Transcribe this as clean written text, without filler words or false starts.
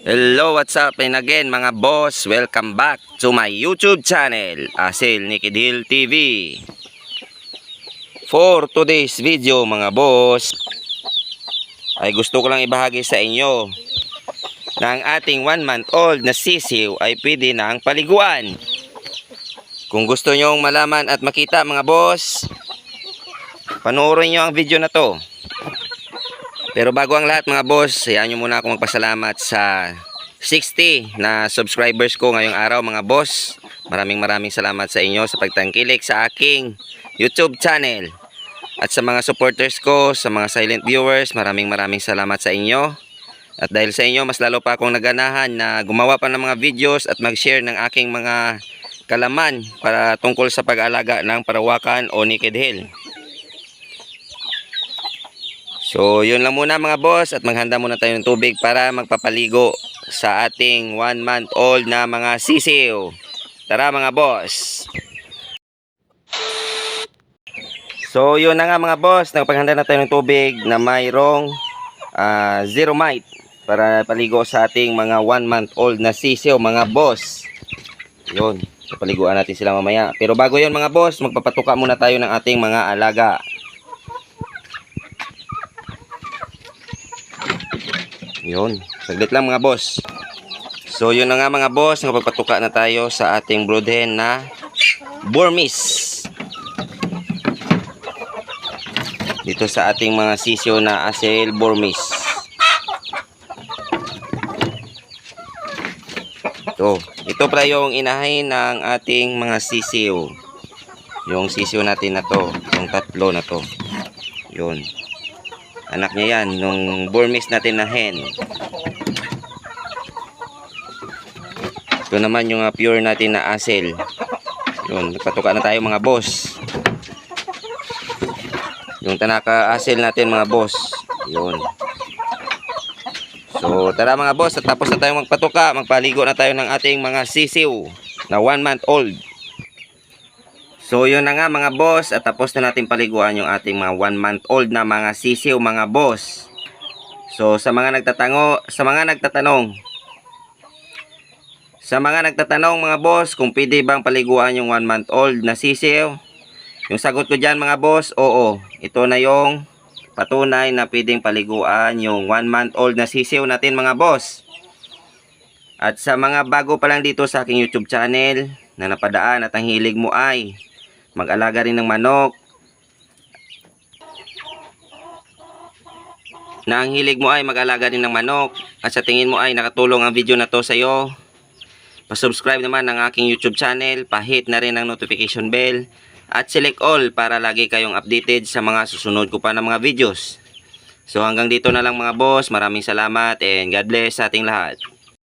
Hello, what's up and again mga boss, welcome back to my YouTube channel, Asil Nikidil TV. For today's video mga boss, ay gusto ko lang ibahagi sa inyo na ang ating 1 month old na sisiw ay pwede na ang paliguan. Kung gusto nyong malaman at makita mga boss, panoorin nyo ang video na to. Pero bago ang lahat mga boss, hayaan nyo muna akong magpasalamat sa 60 na subscribers ko ngayong araw mga boss. Maraming salamat sa inyo sa pagtangkilik sa aking YouTube channel. At sa mga supporters ko, sa mga silent viewers, maraming salamat sa inyo. At dahil sa inyo, mas lalo pa akong naganahan na gumawa pa ng mga videos at mag-share ng aking mga kalaman para tungkol sa pag-alaga ng Parawakan o Naked Hill. So yun lang muna mga boss, at maghanda muna tayo ng tubig para magpapaligo sa ating 1 month old na mga sisiw. Tara mga boss. So yun na nga mga boss, nagpaghanda na tayo ng tubig na mayroong zero mite para paligo sa ating mga 1 month old na sisiw mga boss. Yun, papaliguan natin sila mamaya. Pero bago yun mga boss, magpapatuka muna tayo ng ating mga alaga. Yun, saglit lang mga boss. So yun na nga mga boss, nakapagpatuka na tayo sa ating broodhen na Burmese. Dito sa ating mga sisiw na Asil Burmese. Ito pala yung inahin ng ating mga sisiw. Yung sisiw natin na to, yung tatlo na to. Yun. Anak niya yan, nung Burmese natin na hen. Ito naman yung pure natin na Asil. Yun, nagpatuka na tayo mga boss. Yung Tanaka Asil natin mga boss. Yun. So tara mga boss, at tapos na tayo magpatuka, magpaligo na tayo ng ating mga sisiw na 1 month old. So yun na nga mga boss, at tapos na natin paliguan yung ating mga 1 month old na mga sisiw mga boss. So sa mga nagtatanong mga boss kung pwede bang paliguan yung 1 month old na sisiw, yung sagot ko dyan mga boss, oo. Ito na yung patunay na pwedeng paliguan yung 1 month old na sisiw natin mga boss. At sa mga bago pa lang dito sa aking YouTube channel na napadaan at ang hilig mo ay mag-alaga rin ng manok, at sa tingin mo ay nakatulong ang video na to sa iyo, pa-subscribe naman ng aking YouTube channel, pa-hit na rin ang notification bell, at select all para lagi kayong updated sa mga susunod ko pa na mga videos. So hanggang dito na lang mga boss, maraming salamat and God bless sa ating lahat.